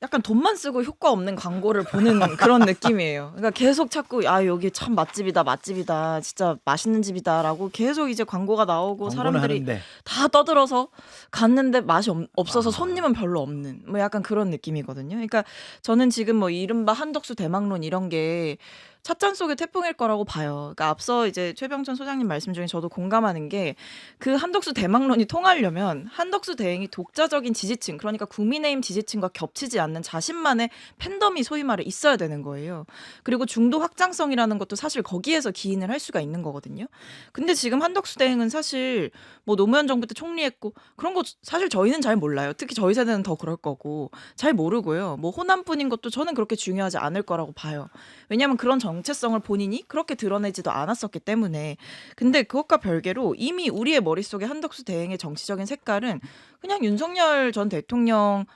약간 돈만 쓰고 효과 없는 광고를 보는 그런 느낌이에요. 그러니까 계속 자꾸 여기 참 맛집이다, 진짜 맛있는 집이다라고 계속 이제 광고가 나오고 사람들이 하는데. 다 떠들어서 갔는데 맛이 없어서 손님은 별로 없는 뭐 약간 그런 느낌이거든요. 그러니까 저는 지금 뭐 이른바 한덕수 대망론 이런 게 찻잔 속의 태풍일 거라고 봐요. 그러니까 앞서 이제 최병천 소장님 말씀 중에 저도 공감하는 게 그 한덕수 대망론이 통하려면 한덕수 대행이 독자적인 지지층, 그러니까 국민의힘 지지층과 겹치지 않는 자신만의 팬덤이 소위 말해 있어야 되는 거예요. 그리고 중도 확장성이라는 것도 사실 거기에서 기인을 할 수가 있는 거거든요. 근데 지금 한덕수 대행은 사실 뭐 노무현 정부 때 총리했고 그런 거 사실 저희는 잘 몰라요. 특히 저희 세대는 더 그럴 거고 잘 모르고요. 뭐 호남뿐인 것도 저는 그렇게 중요하지 않을 거라고 봐요. 왜냐하면 그런 정체성을 본인이 그렇게 드러내지도 않았었기 때문에. 근데 그것과 별개로 이미 우리의 머릿속에 한덕수 대행의 정치적인 색깔은 그냥 윤석열 전 대통령과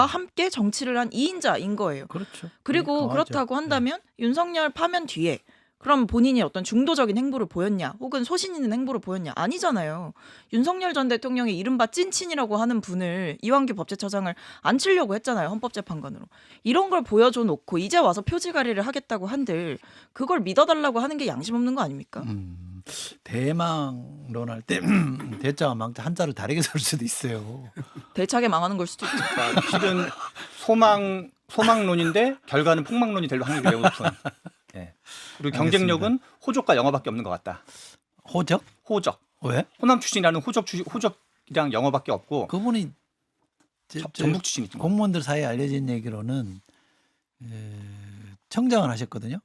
함께 정치를 한 2인자인 거예요. 그렇죠. 그리고 강하죠. 그렇다고 한다면 윤석열 파면 뒤에 그럼 본인이 어떤 중도적인 행보를 보였냐 혹은 소신 있는 행보를 보였냐? 아니잖아요. 윤석열 전 대통령의 이른바 찐친이라고 하는 분을 이완규 법제처장을 앉히려고 했잖아요. 헌법재판관으로. 이런 걸 보여줘 놓고 이제 와서 표지가리를 하겠다고 한들 그걸 믿어달라고 하는 게 양심 없는 거 아닙니까? 대망론 할 때 대자와 망자 한자로 다르게 쓸 수도 있어요. 대차게 망하는 걸 수도 있죠. 실은 소망론인데 결과는 폭망론이 될 확률이 매우 높은. 예. 그리고 경쟁력은 호적과 영어밖에 없는 것 같다. 호적? 호적. 왜? 호남 출신이라는 호적이랑 영어밖에 없고 그분이 전북 출신이죠. 공무원들 사이에 알려진 얘기로는 청장을 하셨거든요.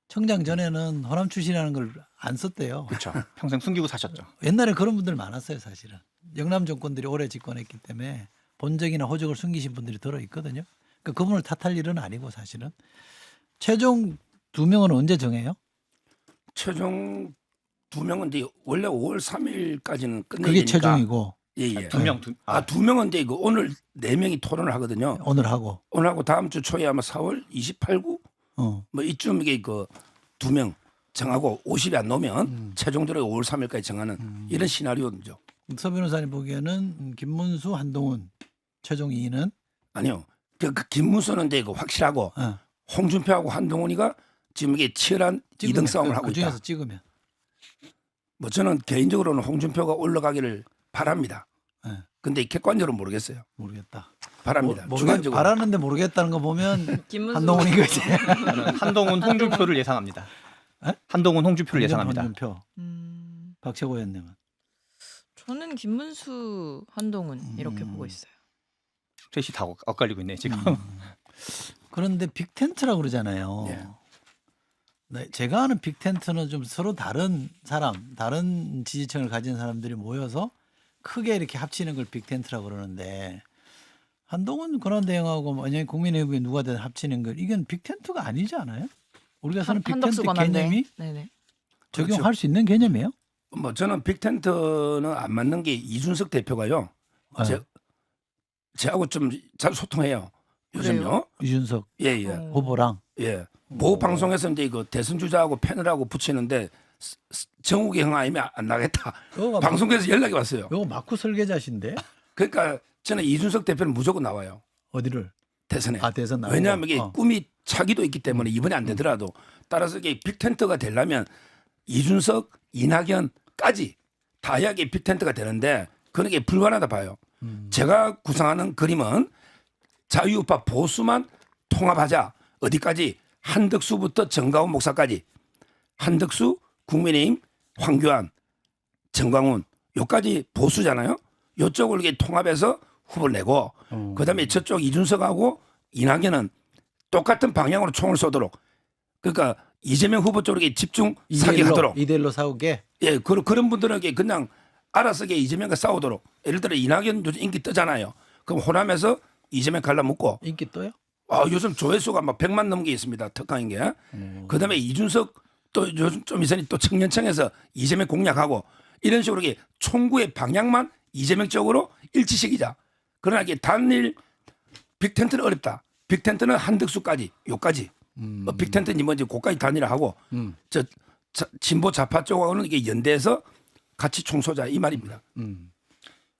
청장 전에는 호남 출신이라는 걸 안 썼대요. 그렇죠. 평생 숨기고 사셨죠. 옛날에 그런 분들 많았어요, 사실은. 영남 정권들이 오래 집권했기 때문에 본적이나 호적을 숨기신 분들이 들어 있거든요. 그러니까 그분을 탓할 일은 아니고 사실은. 최종 2명은 언제 정해요? 최종 2명은 근데 원래 5월 3일까지는 끝내야 그게 되니까. 최종이고 예. 2명. 2명은 근데 이거 오늘 4명이 토론을 하거든요. 오늘 하고. 오늘하고 다음 주 초에 아마 4월 28, 9 뭐 이쯤 이게 그 2명 정하고 50이 안 넘으면 최종적으로 5월 3일까지 정하는 이런 시나리오죠. 서 변호사님 보기에는 김문수, 한동훈 최종 2위는 아니요. 그 김문수는 이제 확실하고 홍준표하고 한동훈이가 지금 이게 치열한 2등 싸움을 하고 그 중에서 있다. 찍으면. 뭐 저는 개인적으로는 홍준표가 올라가기를 바랍니다. 근데 객관적으로 모르겠어요. 모르겠다. 바랍니다. 주관적으로 바라는데 모르겠다는 거 보면 김문수 한동훈인 거지. 저는 한동훈, 홍준표를 예상합니다. 한동훈, 홍준표를 예상합니다. 홍준표. 박채고 의원님은 저는 김문수, 한동훈 이렇게 보고 있어요. 셋이 다 엇갈리고 있네 지금. 그런데 빅텐트라고 그러잖아요. 예. 네, 제가 아는 빅텐트는 좀 서로 다른 사람, 다른 지지층을 가진 사람들이 모여서 크게 이렇게 합치는 걸 빅텐트라고 그러는데 한동훈 권한대행하고 만약에 국민의힘에 누가 되든 합치는 걸 이건 빅텐트가 아니지 않아요? 우리가 쓰는 빅텐트 개념이 네네. 적용할 수 있는 개념이에요? 뭐 저는 빅텐트는 안 맞는 게 이준석 대표가요. 네. 제하고 좀 잘 소통해요. 요즘요. 이준석 예예. 후보랑 예. 모 방송에서 이제 이거 대선 주자하고 패널하고 붙이는데 정욱이 형 아니면 안 나겠다. 요거 방송국에서 연락이 왔어요. 요거 마쿠 설계자신데 그러니까 저는 이준석 대표는 무조건 나와요. 어디를 대선에. 아 대선 나오고 왜냐하면 이게 꿈이 차기도 있기 때문에 이번에 안 되더라도 따라서 이게 빅텐트가 되려면 이준석, 이낙연까지 다 해야 이게 빅텐트가 되는데 그런 게 불가능하다 봐요. 제가 구상하는 그림은 자유우파 보수만 통합하자. 어디까지? 한덕수부터 정가훈 목사까지. 한덕수, 국민의힘, 황교안, 정광훈 요까지 보수잖아요. 요쪽을 이렇게 통합해서 후보를 내고 그다음에 저쪽 이준석하고 이낙연은 똑같은 방향으로 총을 쏘도록 그러니까 이재명 후보 쪽으로 집중 사기하도록 2대1로 싸우게. 예 그런 분들에게 그냥 알아서 이재명과 싸우도록 예를 들어 이낙연 요즘 인기 뜨잖아요. 그럼 호남에서 이재명 갈라먹고 인기 떠요? 요즘 조회수가 막 100만 넘게 있습니다. 특강인 게. 그다음에 이준석 또 요즘 좀 이전에 또 청년청에서 이재명 공략하고 이런 식으로 이게 총구의 방향만 이재명 쪽으로 일치시키자. 그러나 이게 단일 빅텐트는 어렵다. 빅텐트는 한덕수까지 요까지. 빅텐트는 뭔지 고까지 단일화하고 진보 좌파 쪽하고는 이게 연대해서 같이 총쏘자 이 말입니다.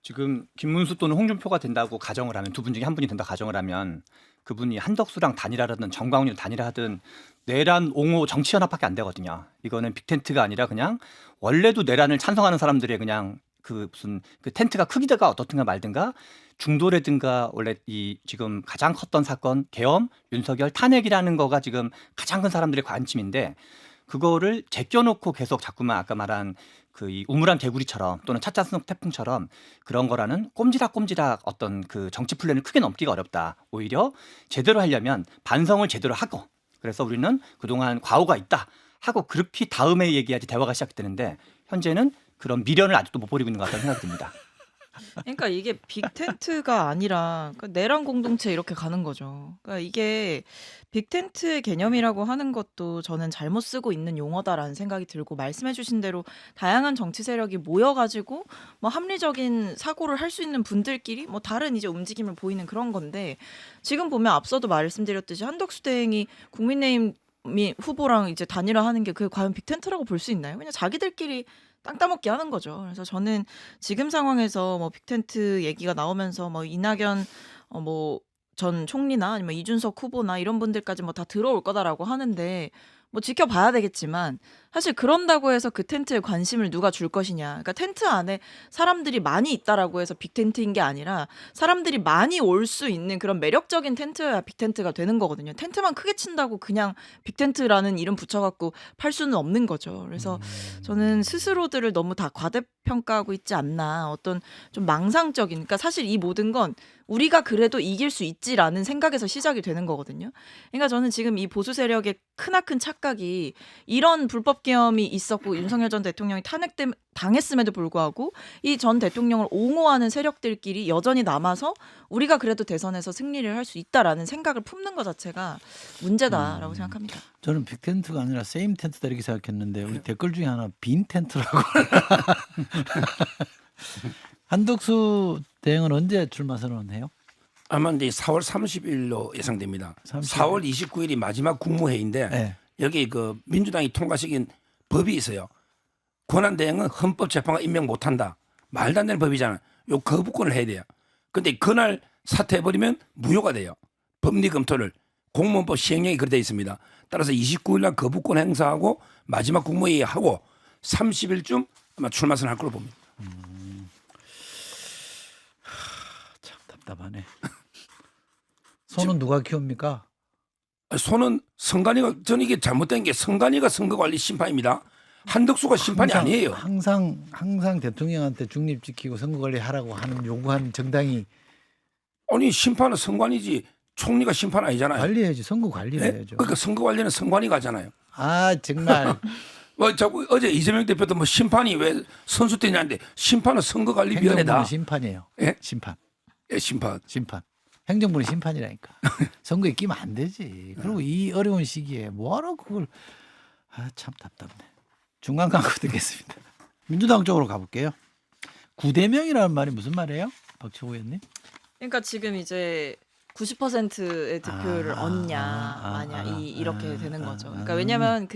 지금 김문수 또는 홍준표가 된다고 가정을 하면 두 분 중에 한 분이 된다 가정을 하면 그분이 한덕수랑 단일화하든 정광훈이랑 단일화하든 내란 옹호 정치연합밖에 안 되거든요. 이거는 빅텐트가 아니라 그냥 원래도 내란을 찬성하는 사람들의 그냥 그 무슨 그 텐트가 크기가 어떻든가 말든가 중도라든가 원래 이 지금 가장 컸던 사건 계엄 윤석열 탄핵이라는 거가 지금 가장 큰 사람들의 관심인데 그거를 제껴놓고 계속 자꾸만 아까 말한 그 이 우물안 개구리처럼 또는 차차스nog 태풍처럼 그런 거라는 꼼지락 어떤 그 정치 플랜을 크게 넘기가 어렵다. 오히려 제대로 하려면 반성을 제대로 하고 그래서 우리는 그동안 과오가 있다 하고 그렇게 다음에 얘기하지 대화가 시작되는데 현재는 그런 미련을 아직도 못 버리고 있는 것 같다는 생각이 듭니다. 그러니까 이게 빅텐트가 아니라 그러니까 내란 공동체 이렇게 가는 거죠. 그러니까 이게 빅텐트의 개념이라고 하는 것도 저는 잘못 쓰고 있는 용어다라는 생각이 들고 말씀해주신 대로 다양한 정치 세력이 모여가지고 뭐 합리적인 사고를 할 수 있는 분들끼리 뭐 다른 이제 움직임을 보이는 그런 건데 지금 보면 앞서도 말씀드렸듯이 한덕수 대행이 국민의힘 후보랑 이제 단일화하는 게 그게 과연 빅텐트라고 볼 수 있나요? 그냥 자기들끼리 땅 따먹기 하는 거죠. 그래서 저는 지금 상황에서 뭐 빅텐트 얘기가 나오면서 뭐 이낙연 뭐 전 총리나 아니면 이준석 후보나 이런 분들까지 뭐 다 들어올 거다라고 하는데 뭐 지켜봐야 되겠지만 사실 그런다고 해서 그 텐트에 관심을 누가 줄 것이냐. 그러니까 텐트 안에 사람들이 많이 있다라고 해서 빅텐트인 게 아니라 사람들이 많이 올 수 있는 그런 매력적인 텐트여야 빅텐트가 되는 거거든요. 텐트만 크게 친다고 그냥 빅텐트라는 이름 붙여갖고 팔 수는 없는 거죠. 그래서 저는 스스로들을 너무 다 과대평가하고 있지 않나. 어떤 좀 망상적인. 그러니까 사실 이 모든 건 우리가 그래도 이길 수 있지라는 생각에서 시작이 되는 거거든요. 그러니까 저는 지금 이 보수 세력의 크나큰 착각이 이런 불법 계엄이 있었고 윤석열 전 대통령이 당했음에도 불구하고 이 전 대통령을 옹호하는 세력들끼리 여전히 남아서 우리가 그래도 대선에서 승리를 할 수 있다라는 생각을 품는 것 자체가 문제다라고 생각합니다. 저는 빅텐트가 아니라 세임 텐트다 이렇게 생각했는데 우리 댓글 중에 하나 빈 텐트라고. 한덕수 대행은 언제 출마 선언해요? 아마 이제 4월 30일로 예상됩니다. 30일. 4월 29일이 마지막 국무회의인데 네. 여기 그 민주당이 통과시킨 법이 있어요. 권한대행은 헌법재판관 임명 못한다. 말도 안 되는 법이잖아요. 요 거부권을 해야 돼요. 근데 그날 사퇴해버리면 무효가 돼요. 법리 검토를. 공무원법 시행령이 그렇게 되어 있습니다. 따라서 29일 날 거부권 행사하고 마지막 국무회의 하고 30일쯤 아마 출마 선언할 걸로 봅니다. 참 답답하네. 손은 누가 키웁니까? 손은 선관위가 저는 이게 잘못된 게 선관위가 선거관리 심판입니다. 한덕수가 심판이 아니에요. 항상 대통령한테 중립 지키고 선거관리 하라고 하는 요구하는 정당이 아니 심판은 선관위지 총리가 심판 아니잖아요. 관리해야지. 선거 관리를 네? 해야죠. 그러니까 선거 관리는 선관위가 하잖아요. 아 정말 뭐 자꾸 어제 이재명 대표도 뭐 심판이 왜 선수 때냐는데 심판은 선거관리위원회다. 행정부는 심판이에요. 예? 심판. 예, 심판. 행정부는 심판이라니까. 선거에 끼면 안 되지. 그리고 이 어려운 시기에 뭐하러 그걸 참 답답네. 중간 광고 듣겠습니다. 민주당 쪽으로 가볼게요. 9대 명이라는 말이 무슨 말이에요? 박철호 의원님? 그러니까 지금 이제 90%의 득표를 얻냐 마냐 이렇게 되는 거죠. 그러니까 왜냐하면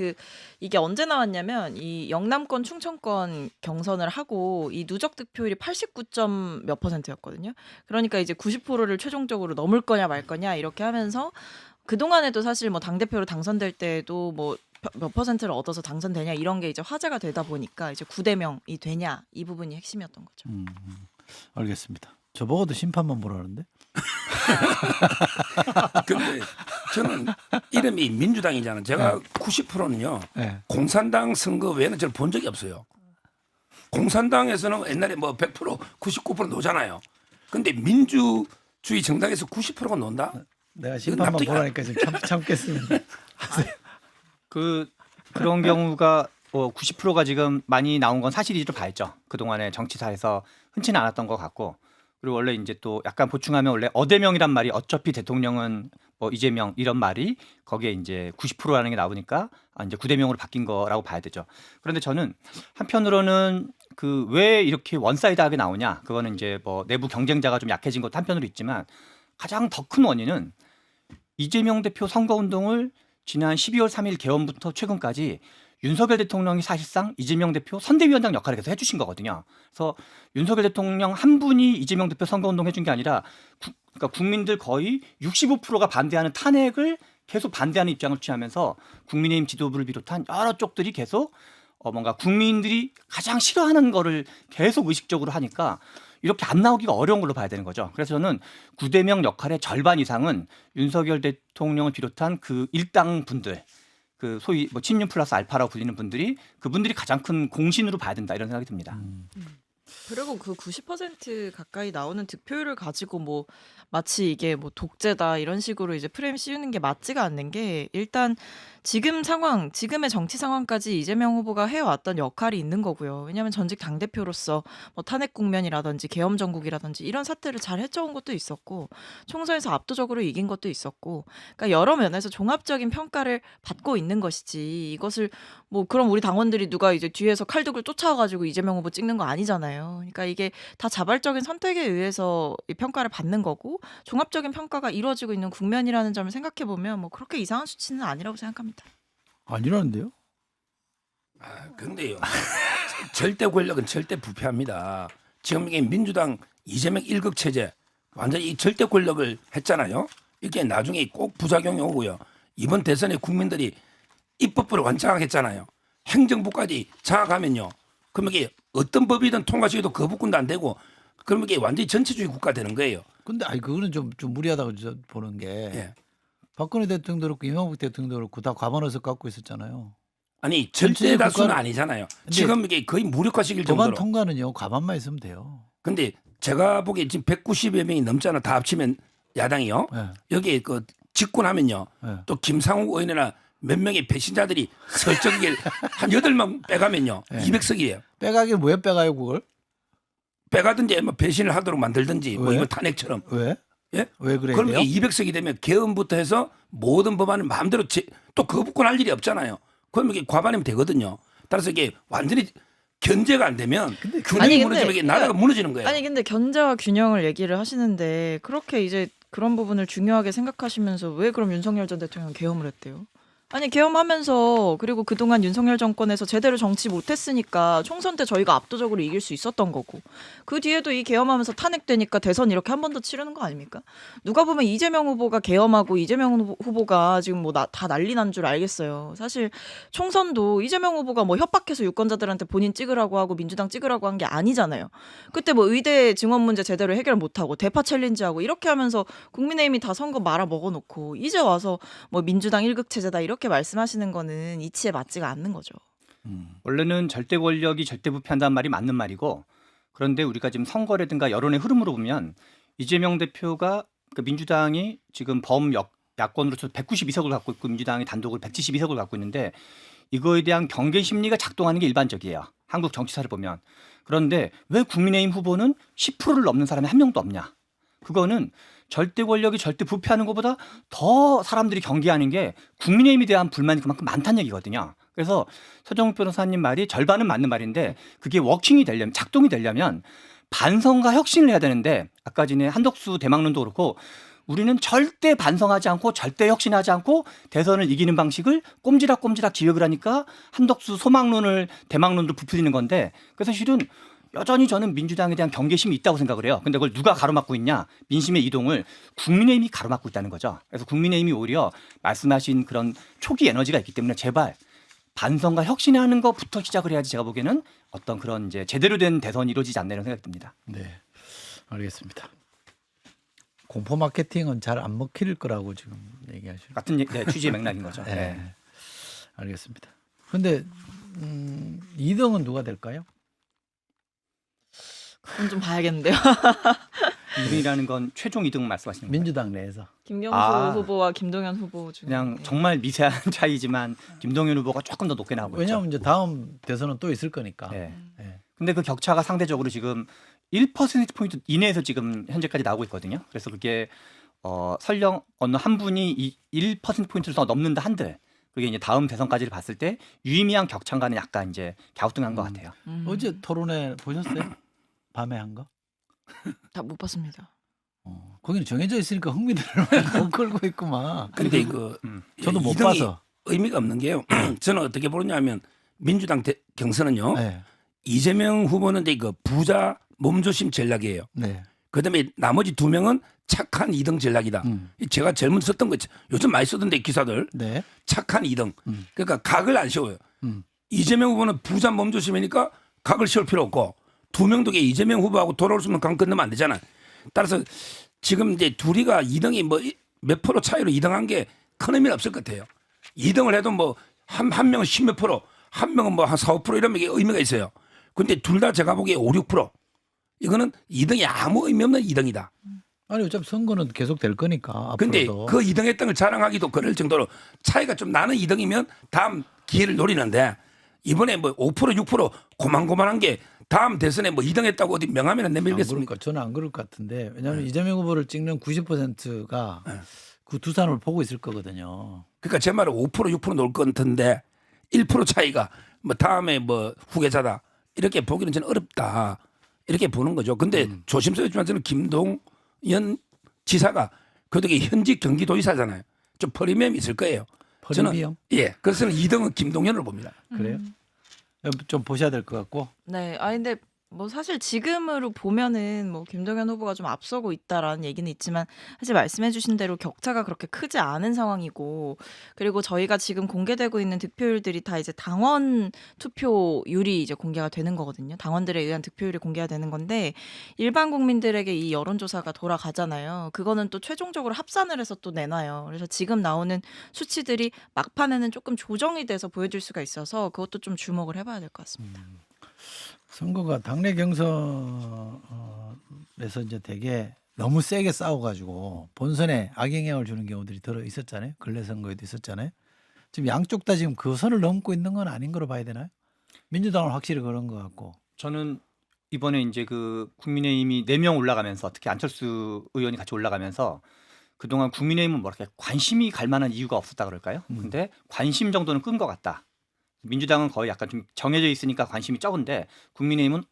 이게 언제 나왔냐면 이 영남권 충청권 경선을 하고 이 누적 득표율이 89점 몇 %였거든요. 그러니까 이제 90%를 최종적으로 넘을 거냐 말 거냐 이렇게 하면서 그 동안에도 사실 뭐 당 대표로 당선될 때도 뭐 몇 %를 얻어서 당선되냐 이런 게 이제 화제가 되다 보니까 이제 9대0이 되냐 이 부분이 핵심이었던 거죠. 알겠습니다. 저보고도 심판만 보라는데. 근데 저는 이름이 민주당이잖아요. 제가 90%는요. 네. 공산당 선거 외에는 저를 본 적이 없어요. 공산당에서는 옛날에 뭐 100%, 99% 놓잖아요. 근데 민주주의 정당에서 90%가 논다? 내가 심판만 납득이 보라니까 지금 참겠습니다. 그런 경우가 90%가 지금 많이 나온 건 사실이죠 봐야죠. 그동안에 정치사에서 흔치는 않았던 것 같고 그리고 원래 이제 또 약간 보충하면 원래 어대명이란 말이 어차피 대통령은 뭐 이재명 이런 말이 거기에 이제 90%라는 게 나오니까 이제 9대0으로 바뀐 거라고 봐야 되죠. 그런데 저는 한편으로는 왜 이렇게 원사이드하게 나오냐 그거는 이제 뭐 내부 경쟁자가 좀 약해진 것도 한편으로 있지만 가장 더 큰 원인은 이재명 대표 선거운동을 지난 12월 3일 개원부터 최근까지 윤석열 대통령이 사실상 이재명 대표 선대위원장 역할을 계속 해주신 거거든요. 그래서 윤석열 대통령 한 분이 이재명 대표 선거운동 해준 게 아니라 그러니까 국민들 거의 65%가 반대하는 탄핵을 계속 반대하는 입장을 취하면서 국민의힘 지도부를 비롯한 여러 쪽들이 계속 뭔가 국민들이 가장 싫어하는 거를 계속 의식적으로 하니까 이렇게 안 나오기가 어려운 걸로 봐야 되는 거죠. 그래서 저는 9대0 역할의 절반 이상은 윤석열 대통령을 비롯한 일당 분들 소위 뭐 친윤 플러스 알파라고 불리는 분들이 그분들이 가장 큰 공신으로 봐야 된다 이런 생각이 듭니다. 그리고 90% 가까이 나오는 득표율을 가지고 뭐 마치 이게 뭐 독재다 이런 식으로 이제 프레임 씌우는 게 맞지가 않는 게 일단 지금의 정치 상황까지 이재명 후보가 해왔던 역할이 있는 거고요. 왜냐하면 전직 당대표로서 뭐 탄핵 국면이라든지 계엄 정국이라든지 이런 사태를 잘 헤쳐온 것도 있었고 총선에서 압도적으로 이긴 것도 있었고 그러니까 여러 면에서 종합적인 평가를 받고 있는 것이지 이것을 뭐 그럼 우리 당원들이 누가 이제 뒤에서 칼들고 쫓아와가지고 이재명 후보 찍는 거 아니잖아요. 그러니까 이게 다 자발적인 선택에 의해서 이 평가를 받는 거고 종합적인 평가가 이루어지고 있는 국면이라는 점을 생각해 보면 뭐 그렇게 이상한 수치는 아니라고 생각합니다. 아니라는데요? 근데요. 절대 권력은 절대 부패합니다. 지금 이게 민주당 이재명 1급 체제 완전히 이 절대 권력을 했잖아요. 이게 나중에 꼭 부작용이 오고요. 이번 대선에 국민들이 입법부를 완장하겠잖아요. 행정부까지 장악하면요. 그러면 이게 어떤 법이든 통과시켜도 거부권도 안 되고 그러면 이게 완전히 전체주의 국가 되는 거예요. 근데 그거는 좀 무리하다고 보는 게 예. 박근혜 대통령도 그렇고 이명박 대통령도 그렇고 다 과반 의석 갖고 있었잖아요. 아니 절대 다수는 국가는- 아니잖아요. 지금 이게 거의 무력화시킬 법안 정도로. 통과는요 과반만 있으면 돼요. 근데 제가 보기에 지금 190여 명이 넘잖아. 다 합치면 야당이요. 네. 여기에 집권하면요. 네. 또 김상욱 의원이나 몇 명의 배신자들이 설정에 한 8명 빼가면요. 네. 200석이에요. 빼가긴 왜 빼가요 그걸? 빼가든지 뭐 배신을 하도록 만들든지 뭐 왜? 이거 탄핵처럼. 왜? 예? 왜 그래야 그럼 돼요? 이게 200석이 되면 개헌부터 해서 모든 법안을 마음대로 또 거부권 할 일이 없잖아요. 그럼 이게 과반이면 되거든요. 따라서 이게 완전히 견제가 안 되면 균형이 아니, 근데 무너지면 이게 나라가 무너지는 거예요. 아니 근데 견제와 균형을 얘기를 하시는데 그렇게 이제 그런 부분을 중요하게 생각하시면서 왜 그럼 윤석열 전 대통령 계엄을 했대요? 아니 계엄하면서 그리고 그동안 윤석열 정권에서 제대로 정치 못했으니까 총선 때 저희가 압도적으로 이길 수 있었던 거고 그 뒤에도 이 계엄하면서 탄핵되니까 대선 이렇게 한 번 더 치르는 거 아닙니까? 누가 보면 이재명 후보가 계엄하고 이재명 후보가 지금 뭐 다 난리 난 줄 알겠어요. 사실 총선도 이재명 후보가 뭐 협박해서 유권자들한테 본인 찍으라고 하고 민주당 찍으라고 한 게 아니잖아요. 그때 뭐 의대 증원 문제 제대로 해결 못하고 대파 챌린지하고 이렇게 하면서 국민의힘이 다 선거 말아 먹어놓고 이제 와서 뭐 민주당 1급 체제다 이렇게 말씀하시는 거는 이치에 맞지가 않는 거죠. 원래는 절대 권력이 절대 부패한다는 말이 맞는 말이고 그런데 우리가 지금 선거라든가 여론의 흐름으로 보면 이재명 대표가 민주당이 지금 야권으로서 192석을 갖고 있고 민주당이 단독으로 172석을 갖고 있는데 이거에 대한 경계 심리가 작동하는 게 일반적이에요. 한국 정치사를 보면. 그런데 왜 국민의힘 후보는 10%를 넘는 사람이 한 명도 없냐? 그거는 절대 권력이 절대 부패하는 것보다 더 사람들이 경계하는 게 국민의힘에 대한 불만이 그만큼 많다는 얘기거든요. 그래서 서정욱 변호사님 말이 절반은 맞는 말인데 그게 워킹이 되려면 작동이 되려면 반성과 혁신을 해야 되는데 아까 전에 한덕수 대망론도 그렇고 우리는 절대 반성하지 않고 절대 혁신하지 않고 대선을 이기는 방식을 꼼지락꼼지락 기획을 하니까 한덕수 소망론을 대망론으로 부풀리는 건데 그래서 실은 여전히 저는 민주당에 대한 경계심이 있다고 생각을 해요. 근데 그걸 누가 가로막고 있냐? 민심의 이동을 국민의힘이 가로막고 있다는 거죠. 그래서 국민의힘이 오히려 말씀하신 그런 초기 에너지가 있기 때문에 제발 반성과 혁신하는 것부터 시작을 해야지 제가 보기에는 어떤 그런 이제 제대로 된 대선이 이루어지지 않나 이런 생각이 듭니다. 네, 알겠습니다. 공포 마케팅은 잘 안 먹힐 거라고 지금 얘기하시는. 같은 취지의 맥락인 거죠. 네, 네. 알겠습니다. 근데 2등은 누가 될까요? 그건 좀 봐야겠는데요. 2등이라는 건 최종 2등 말씀하시는 거예요? 민주당 내에서. 김경수 아. 후보와 김동연 후보 중에 그냥 정말 미세한 차이지만 김동연 후보가 조금 더 높게 나오고 있죠. 왜냐하면 이제 다음 대선은 또 있을 거니까. 네. 네. 근데 그 격차가 상대적으로 지금 1%포인트 이내에서 지금 현재까지 나오고 있거든요. 그래서 그게 설령 어느 한 분이 이 1%포인트를 더 넘는다 한들 그게 이제 다음 대선까지를 봤을 때 유의미한 격차가는 약간 이제 갸우뚱한 것 같아요. 어제 토론회 보셨어요? 밤에 한 거? 다 못 봤습니다. 거기는 정해져 있으니까 흥미들을 못 끌고 있구만. 근데 그 저도 못 2등이 봐서. 의미가 없는 게요. 저는 어떻게 보느냐면 민주당 경선은요. 네. 이재명 후보는 이제 그 부자 몸조심 전략이에요. 네. 그다음에 나머지 2명은 착한 2등 전략이다. 제가 젊은 썼던 거 요즘 많이 쓰던데 기사들 네. 착한 2등. 그러니까 각을 안 씌워요. 음. 이재명 후보는 부자 몸조심이니까 각을 씌울 필요 없고 2명도 이재명 후보하고 돌아올 수 있는 강 건너면 안 되잖아요. 따라서 지금 이제 둘이가 2등이 뭐 몇 프로 차이로 2등한 게 큰 의미는 없을 것 같아요. 2등을 해도 뭐 한 명은 10몇 프로, 한 명은 뭐 한 4, 5% 이런 게 의미가 있어요. 근데 둘 다 제가 보기에 5, 6%. 이거는 2등이 아무 의미 없는 2등이다. 아니 어차피 선거는 계속 될 거니까. 근데 앞으로도. 그 2등 했던 걸 자랑하기도 그럴 정도로 차이가 좀 나는 2등이면 다음 기회를 노리는데 이번에 뭐 5%, 6% 고만고만한 게 다음 대선에 뭐 2등 했다고 어디 명함이나 내밀겠습니까? 저는 안 그럴 것 같은데 왜냐하면 이재명 후보를 찍는 90%가 그 두산을 보고 있을 거거든요. 그러니까 제 말은 5%, 6% 놓을 것 같은데 1% 차이가 뭐 다음에 뭐 후계자다 이렇게 보기는 저는 어렵다 이렇게 보는 거죠. 근데 조심스럽지만 저는 김동연 지사가 그래도 현직 경기도지사잖아요. 좀 프리미엄이 있을 거예요. 프리미엄? 예, 그래서 2등은 김동연을 봅니다. 그래요? 좀 보셔야 될 것 같고. 네. 근데 뭐 사실 지금으로 보면은 뭐 김동연 후보가 좀 앞서고 있다라는 얘기는 있지만 사실 말씀해 주신 대로 격차가 그렇게 크지 않은 상황이고 그리고 저희가 지금 공개되고 있는 득표율들이 다 이제 당원 투표율이 이제 공개가 되는 거거든요. 당원들에 의한 득표율이 공개가 되는 건데 일반 국민들에게 이 여론조사가 돌아가잖아요. 그거는 또 최종적으로 합산을 해서 또 내놔요. 그래서 지금 나오는 수치들이 막판에는 조금 조정이 돼서 보여줄 수가 있어서 그것도 좀 주목을 해봐야 될 것 같습니다. 선거가 당내 경선에서 이제 되게 너무 세게 싸워가지고 본선에 악영향을 주는 경우들이 들어 있었잖아요. 근래 선거에도 있었잖아요. 지금 양쪽 다 지금 그 선을 넘고 있는 건 아닌 거로 봐야 되나요? 민주당은 확실히 그런 것 같고. 저는 이번에 이제 그 국민의힘이 4명 올라가면서 특히 안철수 의원이 같이 올라가면서 그동안 국민의힘은 뭐랄까 관심이 갈 만한 이유가 없었다 그럴까요? 근데 관심 정도는 끈 것 같다. 민주당은 거의 약간 좀 정해져 있으니까 관심이 적은데 국민의힘은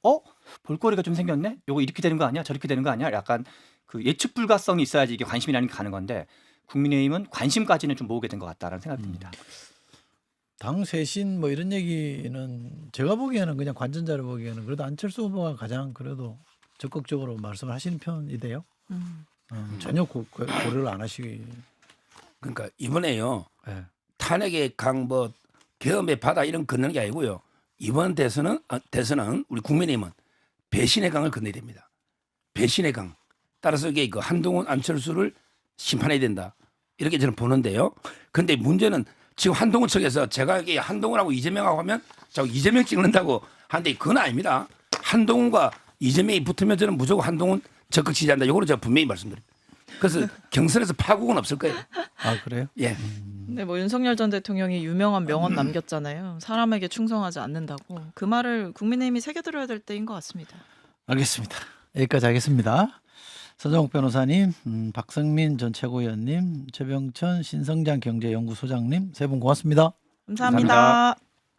볼거리가 좀 생겼네? 요거 이렇게 되는 거 아니야? 저렇게 되는 거 아니야? 약간 그 예측 불가성이 있어야지 이게 관심이라는 게 가는 건데 국민의힘은 관심까지는 좀 모으게 된 것 같다라는 생각이 듭니다. 당 쇄신 뭐 이런 얘기는 제가 보기에는 그냥 관전자를 보기에는 그래도 안철수 후보가 가장 그래도 적극적으로 말씀을 하시는 편이돼요. 전혀 고려를 안 하시기. 그러니까 이번에요. 네. 탄핵의 강 뭐 계엄의 바다 이런 걷는 게 아니고요. 이번 대선은 우리 국민의힘은 배신의 강을 건너야 됩니다. 배신의 강. 따라서 이게 그 한동훈 안철수를 심판해야 된다. 이렇게 저는 보는데요. 그런데 문제는 지금 한동훈 측에서 제가 이게 한동훈하고 이재명하고 하면 자꾸 이재명 찍는다고 하는데 그건 아닙니다. 한동훈과 이재명이 붙으면 저는 무조건 한동훈 적극 지지한다. 이거를 제가 분명히 말씀드립니다. 그래서 경선에서 파국은 없을 거예요. 아 그래요? 예. 네, 뭐 윤석열 전 대통령이 유명한 명언 남겼잖아요. 사람에게 충성하지 않는다고. 그 말을 국민의힘이 새겨들어야 될 때인 것 같습니다. 알겠습니다. 여기까지 하겠습니다. 서정욱 변호사님, 박성민 전 최고위원님, 최병천 신성장 경제연구소장님 세 분 고맙습니다. 감사합니다. 감사합니다.